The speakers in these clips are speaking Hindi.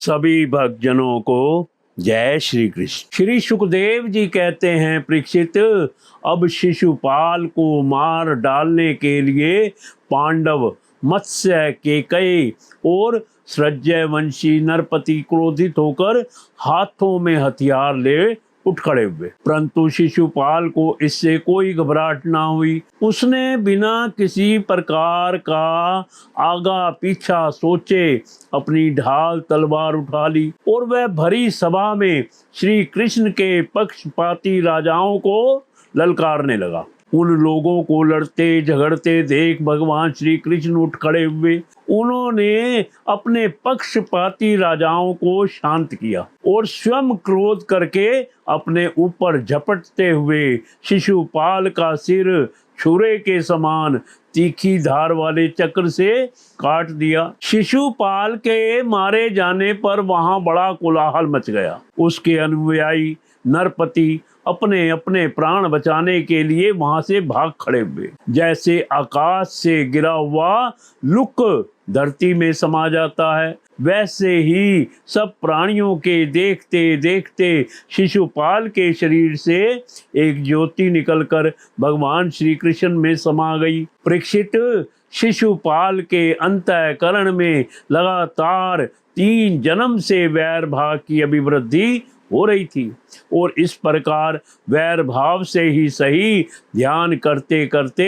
सभी भक्तजनों को जय श्री कृष्ण। श्री सुखदेव जी कहते हैं, परीक्षित, अब शिशुपाल को मार डालने के लिए पांडव, मत्स्य, केकई और सृज्यवंशी नरपति क्रोधित होकर हाथों में हथियार ले उठ खड़े हुए, परंतु शिशुपाल को इससे कोई घबराहट ना हुई। उसने बिना किसी प्रकार का आगा पीछा सोचे अपनी ढाल तलवार उठा ली और वह भरी सभा में श्री कृष्ण के पक्षपाती राजाओं को ललकारने लगा। उन लोगों को लड़ते झगड़ते देख भगवान श्री कृष्ण उठ खड़े हुए। उन्होंने अपने पक्षपाती राजाओं को शांत किया और स्वयं क्रोध करके अपने ऊपर झपटते हुए शिशुपाल का सिर छुरे के समान तीखी धार वाले चक्र से काट दिया। शिशुपाल के मारे जाने पर वहां बड़ा कोलाहल मच गया। उसके अनुयायी नरपति अपने अपने प्राण बचाने के लिए वहां से भाग खड़े हुए। जैसे आकाश से गिरा हुआ लुक धरती में समा जाता है, वैसे ही सब प्राणियों के देखते देखते शिशुपाल के शरीर से एक ज्योति निकलकर भगवान श्री कृष्ण में समा गई। परीक्षित, शिशुपाल के अंतःकरण में लगातार 3 जन्म से वैर भाव की अभिवृद्धि हो रही थी और इस प्रकार वैर भाव से ही सही ध्यान करते करते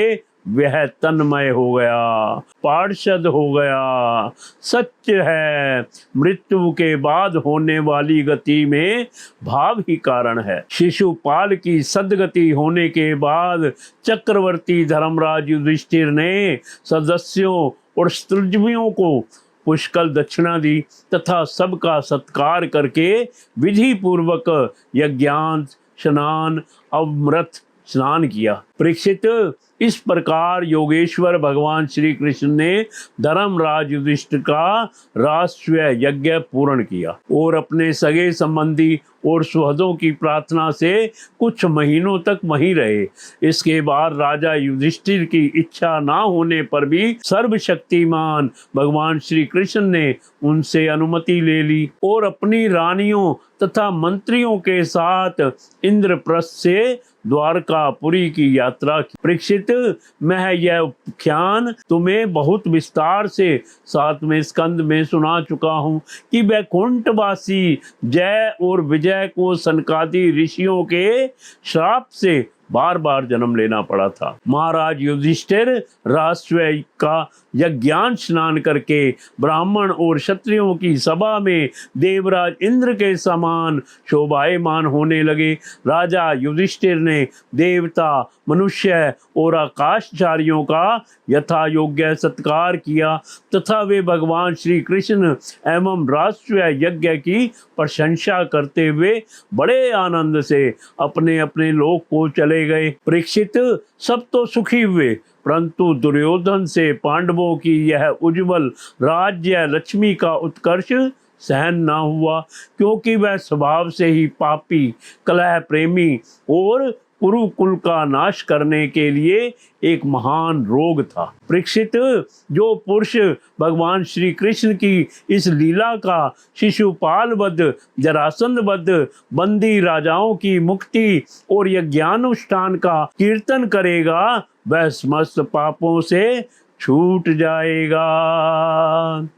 वह तन्मय हो गया, पार्षद हो गया। सच है, मृत्यु के बाद होने वाली गति में भाव ही कारण है। शिशुपाल की सद्गति होने के बाद चक्रवर्ती धर्मराज युधिष्ठिर ने सदस्यों और स्त्रुजवियों को पुष्कल दक्षिणा दी तथा सबका सत्कार करके विधि पूर्वक यज्ञांत स्नान अमृत स्नान किया। परीक्षित, इस प्रकार योगेश्वर भगवान श्री कृष्ण ने धर्मराज युधिष्ठिर का राष्ट्रीय यज्ञ पूर्ण किया और अपने सगे संबंधी और सुहृदों की प्रार्थना से कुछ महीनों तक वहीं रहे। इसके बाद राजा युधिष्ठिर की इच्छा ना होने पर भी सर्वशक्तिमान भगवान श्री कृष्ण ने उनसे अनुमति ले ली और अपनी रानियों तथा मंत्रियों के साथ इंद्रप्रस्थ से द्वारकापुरी की यात्रा की। परीक्षित, मैं यह उपाख्यान तुम्हें बहुत विस्तार से 7वें स्कंद में सुना चुका हूँ कि वैकुंठवासी जय और विजय को सनकादि ऋषियों के श्राप से बार बार जन्म लेना पड़ा था। महाराज युधिष्ठिर राष्ट्रीय का यज्ञान स्नान करके ब्राह्मण और क्षत्रियों की सभा में देवराज इंद्र के समान शोभायमान होने लगे। राजा युधिष्ठिर ने देवता, मनुष्य और आकाशचारियों का यथा योग्य सत्कार किया तथा वे भगवान श्री कृष्ण एवं राष्ट्रीय यज्ञ की प्रशंसा करते हुए बड़े आनंद से अपने अपने लोक को चले गए। परीक्षित, सब तो सुखी हुए, परंतु दुर्योधन से पांडवों की यह उज्जवल राज्य लक्ष्मी का उत्कर्ष सहन न हुआ, क्योंकि वह स्वभाव से ही पापी, कलह प्रेमी और कुरुकुल का नाश करने के लिए एक महान रोग था। परीक्षित, जो पुरुष भगवान श्री कृष्ण की इस लीला का शिशुपाल वध, जरासंध वध, बंदी राजाओं की मुक्ति और यज्ञानुष्ठान का कीर्तन करेगा, वह समस्त पापों से छूट जाएगा।